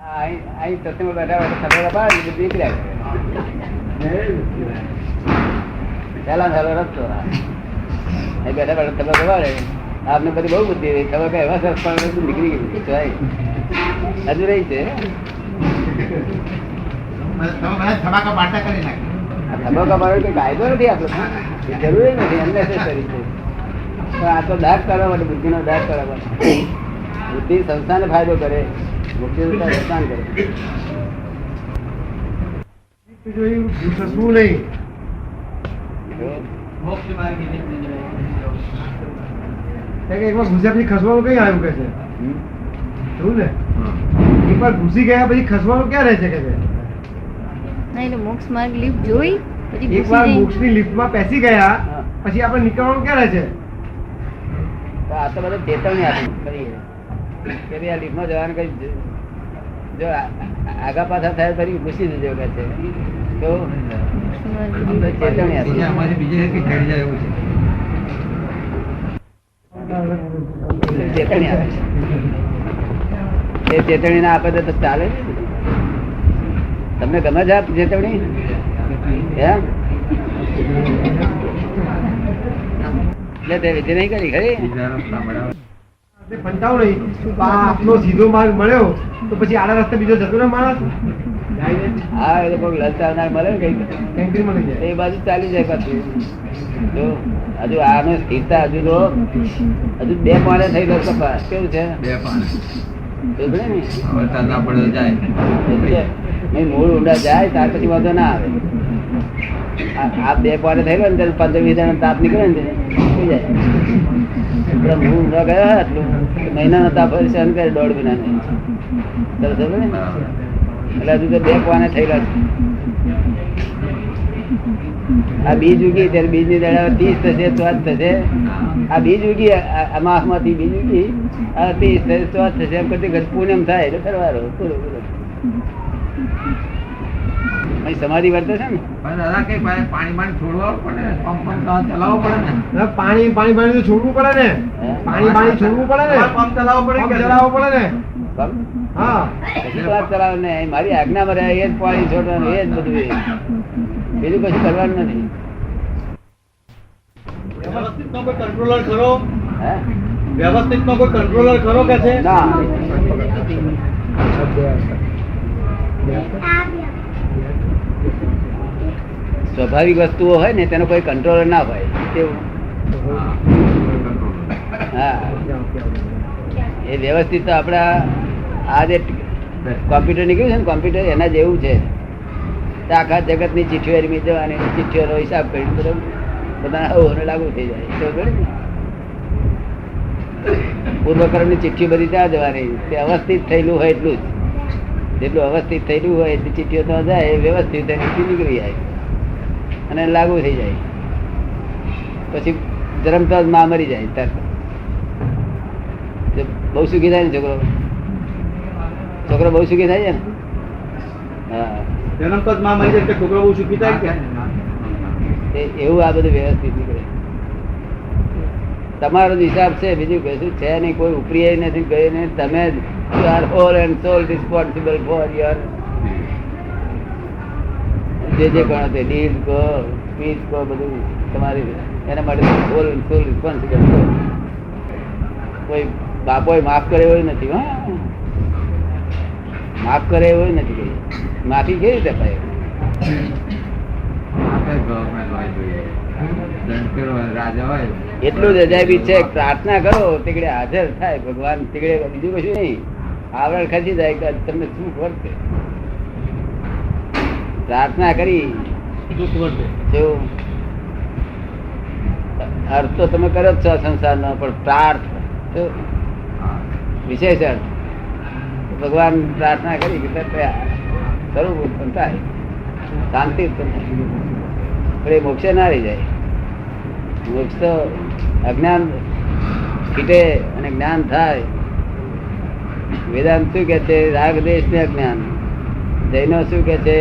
અહીં સત્સંગમાં બેઠા બેઠા ખબર પાડે બધું નીકળ્યા પેલા સારો રસ્તો અહીં બેઠા બેઠા ખબર પાડે આપને બધી બહુ બુદ્ધિ ખબર કે એવા સરસ નીકળી ગઈ હજુ રહી છે. ધમાકા બાટા કરી નાખી. ધમાકા મારો કઈ કાયદો નથી આપણો, જરૂરી નથી, અનનેસેસરી છે. પણ આ તો દાગ કરવા માટે, બુદ્ધિનો દાગ કરવા માટે. બુદ્ધિ સંસ્થાને ફાયદો કરે, મુક્તિ સંસ્થાન કરે. શું નહીં ગુજરાતની ખસવાનું કઈ આવ્યું કે છે એવું ને? એકવાર ઘૂસી ગયા પછી ખસવાનું ક્યાં રહે છે કે છે? મોક્ષ માર્ગ લિફ્ટ જોઈ પછી એકવાર મોક્ષની લિફ્ટમાં બેસી ગયા પછી આપણે નીકળવાનું ક્યાં રહે છે? તો આ તો બધું ચેતવણી આપી કરીએ કે ભાઈ આ લિફ્ટમાં જવાનું કઈ જો આગા પાછા થાય ફરી ઘૂસી જજો કે છે. તો ચેતવણી આપી ચેતવણી આપે એ ચેતવણી ના આપે તો ચાલે. તમને ગમે છે ચેતવણી? એમ એટલે તે વિધિ નહીં કરી ખરી? પંચાવ નહીં આપનો સીધો માર્ગ મળ્યો તો પછી આડા રસ્તે બીજો જતો ને માણસ. હા એ લોકો લલચાવનાર મળે ને કઈ એ બાજુ ચાલી જાય પાછું. જો હજુ આનો સ્થિરતા હજુ તો હજુ 2 પાણે થઈ ગયો કપાસ. કેવું છે? 2 પાણે મૂળ ઊંડા જાય ત્યાર પછી વાંધો ના આવે. આ 2 પાણે થઈ ગયો ને 15-20 જણા તાપ નીકળે ને થઈ જાય. મૂળ ઊંડા ગયા એટલું મહિનાનો તાપ સહન કરે 1.5 મહિનાનો. સરસ ને? એટલે હજુ તો 2 પાણે થયેલા છે. આ બીજ ઉગી ત્યારે બીજ ની દડા 30 થશે 40 થશે. આ બીજ ઉગી માસ માંથી બીજ ઉગી 30 થશે 40 થશે એમ કરતી પૂનમ થાય એટલે ફરવાનો પૂરો પૂરો સમાધિ વર્તે છે ને. પાણી છોડવું પડે ને. પાણી તો છોડવું પડે ને. પાણી છોડવું પડે ને. પંપ ચલાવવો પડે ને. હા ચલાવે ને મારી આજ્ઞામાં રહે એ જ પાણી છોડવાનું એ જ બધું, બીજું કશું કરવાનું નથી. વ્યવસ્થિત નો કોઈ કંટ્રોલર ખરો? હે વ્યવસ્થિત નો કોઈ કંટ્રોલર ખરો કે છે? ના. સ્વાભાવિક વસ્તુઓ હોય ને તેનો કોઈ કંટ્રોલર ના હોય તેવું. હા એ વ્યવસ્થિત તો આપડા આ જે કોમ્પ્યુટર નીકળ્યું છે ને કોમ્પ્યુટર એના જેવું છે. આખા જગત ની ચિઠ્ઠીઓ એની જવાની, ચિઠ્ઠીઓનો હિસાબ કરી બધા લાગુ થઈ જાય. પૂર્વકર્મ ની ચિઠ્ઠી બધી ત્યાં જવાની. તે અવસ્થિત થયેલું હોય એટલું જ, જેટલું અવસ્થિત થયેલું હોય એટલી ચિઠ્ઠીઓ તો જાય એ વ્યવસ્થિત નીકળી જાય અને લાગુ થઈ જાય. પછી જન્મતા જ માં મરી જાય. તરત બહુ સુખી થાય ને છોકરો બહુ સુખી થાય છે ને. હા જન્મતા જ માં મરી જાય છોકરો બહુ સુખી થાય કે એવું આ બધું વ્યવસ્થિત નીકળે. તમારો હિસાબ છે, બીજું કશું છે નહીં. કોઈ ઉપરી નથી ગઈ નહીં. તમે you are whole and sole responsible for your જે ગણો તે ડીડ કહો સ્પીચ કહો બધું તમારી એના માટે હોલ એન્ડ સોલ રિસ્પોન્સિબલ. કોઈ બાપોએ માફ કરે એવું નથી. હા માફ કરે એવું નથી. કઈ માફી કેવી રીતે થાય? એટલું જ અજાયબી છે. પ્રાર્થના કરો તીકડે હાજર થાય ભગવાન. તીકડે બીજું કશું નહીં. આવરણ ખસી જાય કે તમને સુખ વર્તે. પ્રાર્થના કરી અર્થ તો તમે કરો જ છો સંસારનો, પણ પ્રાર્થ વિશેષ અર્થ ભગવાન પ્રાર્થના કરી કે સ્વરૂપ ઉત્પન્ન થાય, શાંતિ ઉત્પન્ન થાય. પણ એ મોક્ષે ના રહી જાય. મોક્ષ તો અજ્ઞાન કીટે અને જ્ઞાન થાય. વેદાંત શું કે છે? રાગ દેશ ને અજ્ઞાન. જૈનો શું કે છે?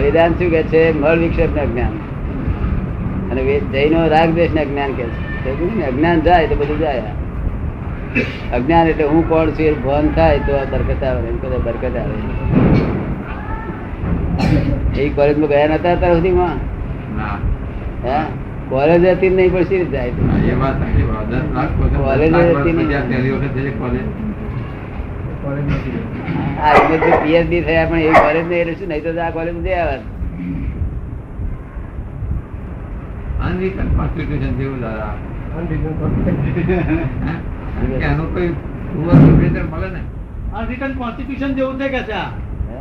વેદાંત શું કે છે? મળ વિક્ષેપ ને અજ્ઞાન. અને જૈનો રાગ દેશ ને અજ્ઞાન કે છે. અજ્ઞાન જાય તો બધું જાય. અજ્ઞાન એટલે હું કોણ છું એ ભાન થાય તો આ બરકત આવે, એમ કદાચ બરકત આવે. એ કોલેજમાં ગયા નતા અત્યાર સુધીમાં? ના. હે કોલેજ હતી નહીં પણ શી રીતે જાય? એ વાત સાચી. 10 લાખ વખત, કોલેજ 10 લાખ હતી વર્ષ નહીં. પછી આ પહેલી વખત જઈએ કોલેજ. કોલેજ નથી ગયો. આ પીએચડી થયા પણ એવી કોલેજ નહીં એટલે શું, નહીં તો આ કોલેજ જઈ આવે. Unwritten constitution જેવું દાદા. Unwritten constitution. કે આનું કોઈ પૂર્વ literature મળે ને. અનરિટન કોન્સ્ટિટ્યુશન જેવું છે કે છે આ? હે?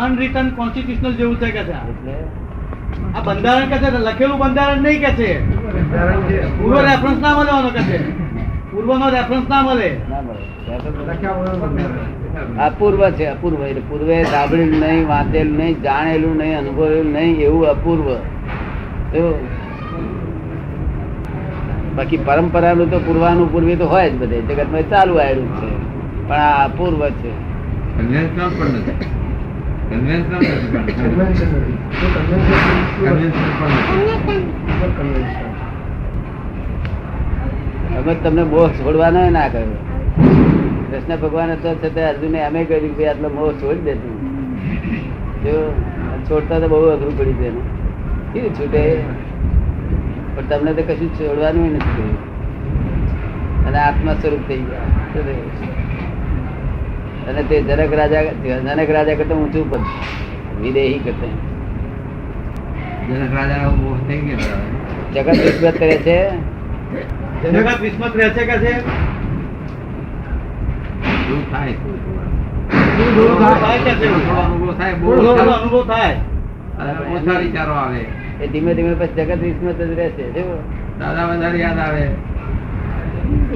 અનરિટન કોન્સ્ટિટ્યુશનલ જેવું છે કે છે આ? એટલે આ બંધારણ કે છે લખેલું બંધારણ નહીં કે છે, બંધારણ છે. પૂર્વ રેફરન્સ ના મળવાનો કે છે, પૂર્વનો રેફરન્સ ના મળે. ના મળે. લખ્યા વગર બંધારણ. અપૂર્વ છે, અપૂર્વ એટલે પૂર્વે સાંભળેલું નહીં, વાંચેલું નહીં, જાણેલું નહીં, અનુભવેલું નહીં એવું અપૂર્વ. એવું. બાકી પરંપરાનું તો પૂર્વાનું પૂર્વી તો હોય જ બધે જગતમાં ચાલુ આવેલું છે, પણ આ અપૂર્વ છે. Conventional પણ નથી. Conventional નથી પણ. Convention નથી. તો convention Conventional પણ નથી. convention. અમે તમને મોહ છોડવાનો ના કહ્યું. કૃષ્ણ ભગવાને તો છતાં અર્જુને અમે કહ્યું કે આટલો મોહ છોડી દેતું. જો છોડતા તો બહુ અઘરું પડી છે એનું. કેવું છૂટે? પણ તમને તો કશું છોડવાનું નથી કહ્યું, અને આત્મા સ્વરૂપ થઈ ગયા. શું થયું? અને તે જનક રાજા કરતા ઊંચું પદ, વિદેહી કરતા. જનક રાજાનો મોહ થઈ ગયો હવે. જગત વિસ્મૃત કરે છે. જગત વિસ્મૃત રહે છે કે છે? એવું થાય થોડું થોડું. થોડું થાય કે છે? થોડો અનુભવ થાય, બહુ થોડો ઓછા- અનુભવ થાય. અને ઓછા વિચારો આવે. એ ધીમે ધીમે પછી જગત વિસ્મૃત જ રહેશે. જો દાદા વધારે યાદ આવે.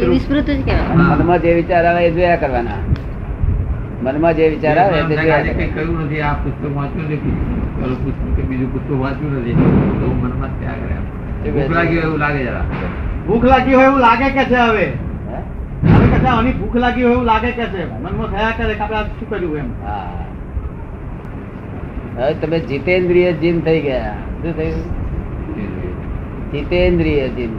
એ વિસ્મૃત જ કહેવાય. હા. મનમાં જે વિચાર આવે એ જોયા કરવાના. મનમાં જે વિચાર આવે તે જોયા આજે કઈ કરવાના. કહ્યું નથી, આ પુસ્તક વાંચ્યું નથી, પેલું પુસ્તક કે બીજું પુસ્તક વાંચ્યું નથી, તો હું મનમાં જ ત્યાં કરે. ભૂખ લાગી હોય એવું લાગે જરા. ભૂખ લાગી હોય એવું લાગે કે છે હવે? હે? હવે કે છે આની ભૂખ લાગી હોય એવું લાગે કે છે, મનમાં થયા કરે કે આપણે આ શું કર્યું એમ. હા. હવે તમે જીતેન્દ્રિય જીન થઈ ગયા. શું થયું? જીતેન્દ્રિય જીન.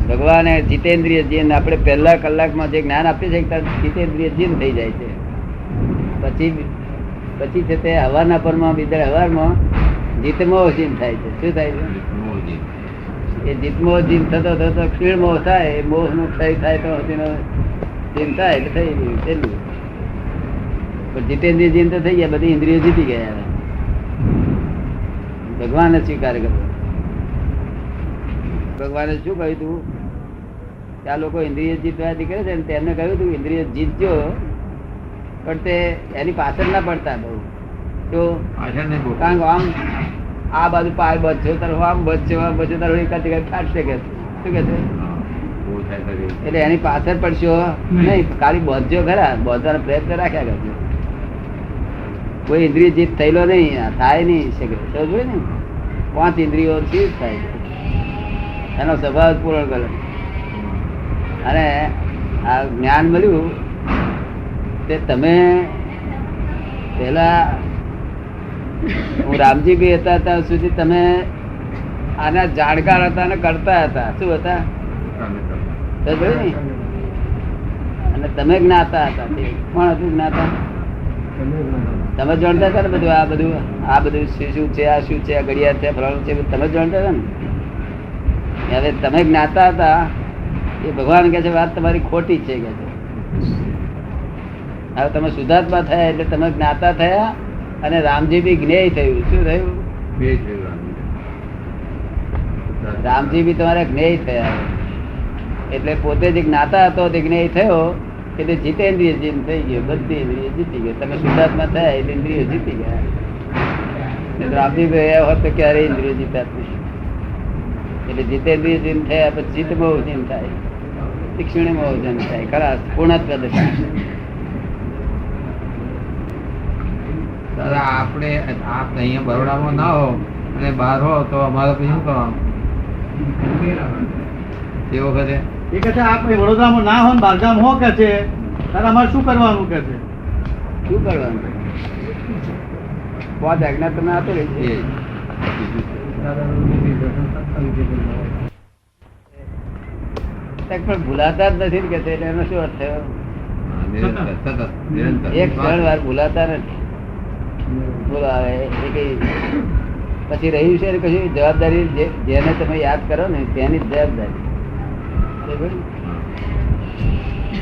ભગવાને જીતેન્દ્રિય જીન આપણે પહેલા કલાકમાં જે જ્ઞાન આપીએ છીએ ત્યારે જીતેન્દ્રિય જીન થઈ જાય છે. પછી છે તે હવાના પરમાં બીજા હવારમાં જીતમો જીન થાય છે. શું થાય છે? એ જીતમો જીન થતો થતો ક્ષીણ મોહ થાય. એ મોહ નો ક્ષય થાય તો તેનો જીન થાય એટલે થઈ ગયું છેલ્લું. પણ જીતેન્દ્રિય જીન તો થઈ ગયા, બધી ઇન્દ્રિયો જીતી ગયા. ભગવાને સ્વીકાર કર્યો. ભગવાને શું કહ્યું તું? આ લોકો ઇન્દ્રિય જીતવાથી કરે છે ને, તેમને કહ્યું તું ઇન્દ્રિય જીતજો, પણ તે એની પાછળ ના પડતા બહુ. તો પાછળ નહીં બોલવું. કારણ કે આમ આ બાજુ પાય બચો તરફ આમ બચો આમ બચો તરફ એકાદ જગ્યાએ ફાટશે કે શું કે છે? બહુ થાય તો એવું. એટલે એની પાછળ પડશો નહીં, ખાલી બોધજો ખરા, બોધવાનો પ્રયત્ન રાખ્યા કરજો. કોઈ ઇન્દ્રિય જીત થયેલો નહીં, થાય નહીં શકે. સમજ ને? 5 ઇન્દ્રિયો થી જ થાય છે. એનો સ્વભાવ જ પૂર્ણ કરે. અને આ જ્ઞાન મળ્યું તે તમે પેલા હું રામજી ભાઈ હતા ત્યાં સુધી તમે આના જાણકાર હતા અને કરતા હતા. શું હતા? સમજ ને? અને તમે જ્ઞાતા હતા. તે કોણ હતું જ્ઞાતા? તમે જાણતા હતા ને બધું આ બધું શું છે, આ શું છે, આ ઘડિયાળ છે, ફલાણું છે, તમે જાણતા હતા ને. હવે તમે જ્ઞાતા હતા એ ભગવાન કહે છે વાત તમારી ખોટી છે કે છે. હવે તમે શુદ્ધાત્મા થયા એટલે તમે જ્ઞાતા થયા અને રામજી બી જ્ઞેય થયું. શું થયું? બે થયું. રામજી બી તમારા જ્ઞેય થયા. એટલે પોતે જે જ્ઞાતા હતો તે જ્ઞેય થયો એટલે જીતેન્દ્રિય જીન થઈ ગયો. બધી ઇન્દ્રિય જીતી ગયો. તમે શુદ્ધાત્મા થયા એટલે ઇન્દ્રિયો જીતી ગયા. રામજી ભાઈ હોત તો ક્યારેય ઇન્દ્રિયો જીતા જ નહીં. એટલે જીતેન્દ્રિય જીન થયા પછી જીતમો જીન થાય, તીક્ષ્ણમો જીન થાય. ખરા પૂર્ણત્વ દશા. દાદા આપણે આપ અહીંયા બરોડામાં ના હો અને બહાર હો તો અમારે પછી શું કરવાનું? તે વખતે એ કે છે આપણે વડોદરામાં ના હોય ને બહારગામ હો કે છે, ત્યારે અમારે શું કરવાનું કે છે? શું કરવાનું? 5 આજ્ઞા તમે આપો એ પણ ભૂલાતા જ નથી ને કે છે, એટલે એનો શું અર્થ થયો? નિરંતર, સતત, નિરંતર. એક ક્ષણ વાર ભૂલાતા નથી. બોલો હવે એ કઈ પછી રહ્યું છે ને કશું જવાબદારી જેને તમે યાદ કરો ને તેની જ જવાબદારી. બરાબર?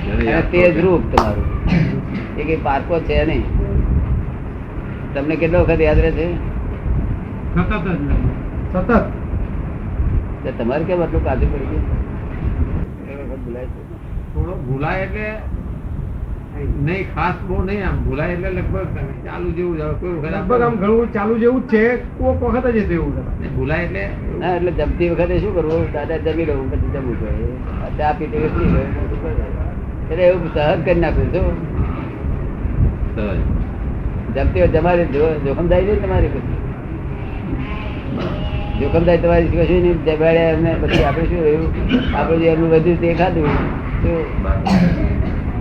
જેને અને યાદ તે જ કરો. રૂપ તમારું એ કઈ પારકો છે નહીં. તમને કેટલો વખત યાદ રહે છે? સતત તો તમારે કેમ આટલું કાજુ પડી ગયું? કેટલો વખત ભૂલાય છે? થોડો ભૂલાય એટલે નહીં, ખાસ બહુ નહીં. આમ ભૂલાય એટલે લગભગ ચાલુ જેવું જ. હવે કોઈ વખત લગભગ આમ ઘણું ચાલુ જેવું જ છે, કોક વખત જ હતું એવું કદાચ. ભૂલાય એટલે ના એટલે જમતી વખતે શું કરવું? દાદા જમી લઉં પછી જમવું જોઈએ. ચા પીતી વખતે પી લઉં. એટલે એવું સહજ કરી નાખ્યું. શું સહજ. જમતી વખતે તમારી જોખમદારી નહીં તમારી પછી. જોખમદારી તમારી કશું નહીં. જગાડે એમને પછી આપણે શું રહ્યું? આપણે જે એમનું વધ્યું તે ખાધું. શું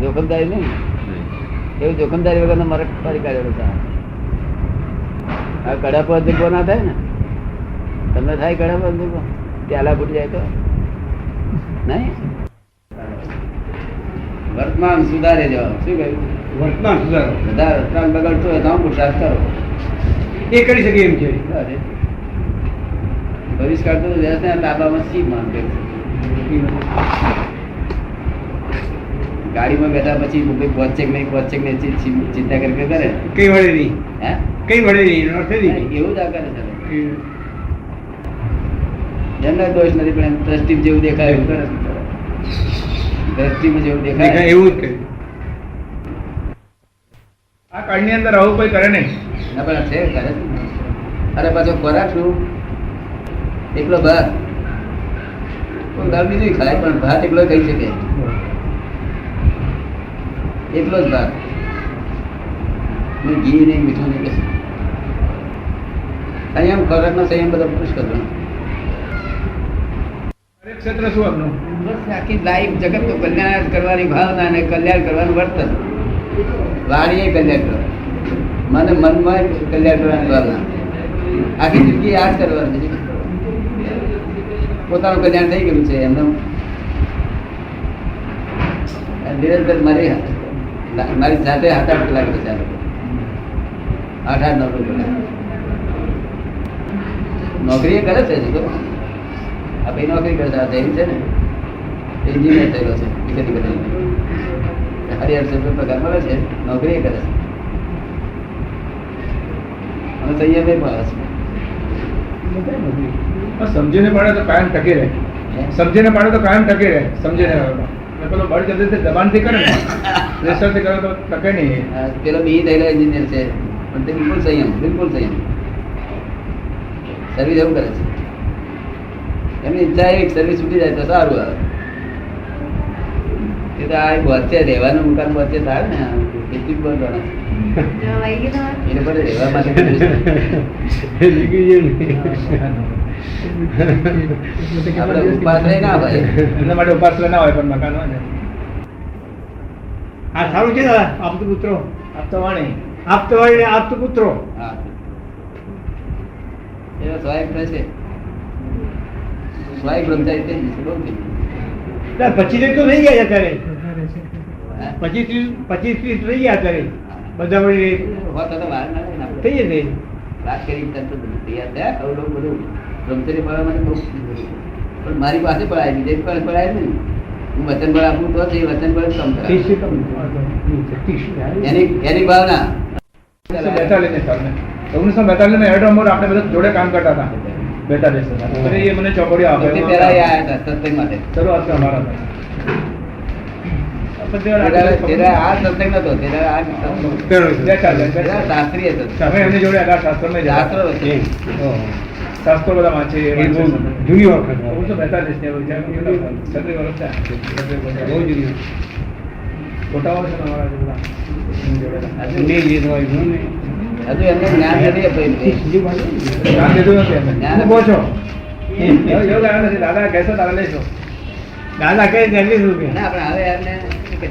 જોખમદારી નહીં? એવું જોખમદારી વગરનો મરક ફરી કાઢેલો છે. આ કડા પર દુખો ના થાય ને? તમને થાય કડા પર દુખો? પ્યાલા ફૂટી જાય તો નહીં? વર્તમાન સુધારે જવા. શું કહ્યું? વર્તમાન સુધારો બધા વર્તમાન બગડતો હોય તો પુરુષાર્થ કરો. એ કરી શકે એમ છે. અરે, ભવિષ્ય કાઢતો વ્યવસ્થા લાંબામાં સી માન કરે છે. ગાડીમાં બેઠા પછી મુંબઈ પહોંચે કે નહીં પહોંચે કે નહીં ચિંતા કરી કરે. કઈ વળે નહીં, હે કઈ વળે નહીં, એનો અર્થ એ નહીં. એવું જ આ કરે છે. એમનો દોષ નથી પણ એમ દ્રષ્ટિ જેવું દેખાય એવું કરે. દ્રષ્ટિમાં જેવું દેખાય એવું જ કર્યું. આ કાળની અંદર આવું કોઈ કરે નહીં. ના પણ છે કરે છે. અરે પાછો ખોરાક શું? એકલો ભાત. કોઈ દાળ બીજું ખાય પણ ભાત એકલો કહી શકે. એકલો જ ભાત. ઘી નહીં, મીઠું નહીં, કશું. સંયમ, ખોરાકનો સંયમ બધો પુરુષ કરવાનો. ક્ષેત્ર શું આપનું? બસ આખી લાઈફ જગત તો કલ્યાણ કરવાની ભાવના અને કલ્યાણ કરવાનું વર્તન. વાણીએ કલ્યાણ કરવાનું, મને મનમાં કલ્યાણ કરવાની ભાવના. આખી જિંદગી આ જ કરવાની છે. પોતાનું કલ્યાણ થઈ ગયું છે એમને નિરંતર મારી સાથે 8-8 કલાક છે. 8-8-9 કલાક નોકરી એ કરે છે. હજુ તો આ ભાઈ નોકરી કરે છે. આ જૈન છે ને, એન્જિનિયર થયેલો છે. ₹8,800 પગાર મળે છે. નોકરી એ કરે છે અને સંયમ એ મળે છે. સમજીને પાડે તો કાયમ ટકી રહે. સમજીને પાડે તો કાયમ ટકી રહે. સમજીને પેલો બળ જલ્દી દબાણથી કરે ને, પ્રેશરથી કરે તો ટકે નહીં. પેલો બી થયેલો એન્જિનિયર છે પણ તે બિલકુલ સંયમ, બિલકુલ સંયમ. સર્વિસ એવું કરે છે. એમની ઈચ્છા એવી સર્વિસ છૂટી જાય તો સારું આવે. એ તો આ વચ્ચે રહેવાનું મુકામ વચ્ચે થાય ને એટલી જ બંધ એ લોકો રહેવા માટે આપણે ઉપાશ્રય ના હોય. એમના માટે ઉપાસના ના હોય પણ મકાન હોય ને. હા સારું છે દાદા. આપતો પુત્રો, આપતો વાણી, આપતો વાણી, આપતો પુત્રો. હા એનો સ્વાયક થશે. સ્વાયક બ્રહ્મચારી થઈ જશે. બહુ થઈ ગયું. 25 તો થઈ ગયા અત્યારે. હે? 25-30 થઈ ગયા અત્યારે. બધા વળી હોત તો વાર ના લાગે ને આપણે. થઈ જશે. વાત કરી તરત જ તૈયાર થયા. આવું લોકો બધું બ્રહ્મચર્ય પાડવા માટે બહુ પણ મારી પાસે પડાય બીજે પાસે પડાય ને. હું વચન બળ આપું તો એ વચન બળ કમ કરાય. એની ભાવના 1942 એડમોર આપણે બધા જોડે કામ કરતા હતા. 42 એ મને ચોપડીઓ આપે. સૌથી પહેલા એ આવ્યા હતા સત્સંગ માટે. શરૂઆત છે અમારા તેરા આ સત્સંગ નતો. તેરા આ તેરા શાસ્ત્રીય સત્સંગ. એમની જોડે શાસ્ત્રમાં શાસ્ત્રો વચ્ચે. શાસ્ત્રો બધા વાંચે. જૂની વખત 1942 બહુ જૂની ફોટાઓ છે અમારા જોડે. હજુ એમને જ્ઞાન નથી આપ્યું. જ્ઞાન લીધું નથી એમને. બહુ છો એવું લાગે નથી. દાદા કહેશો તારે લઈશો. દાદા કહે જલ્દી શું કે ના આપણે હવે એમને શું કહે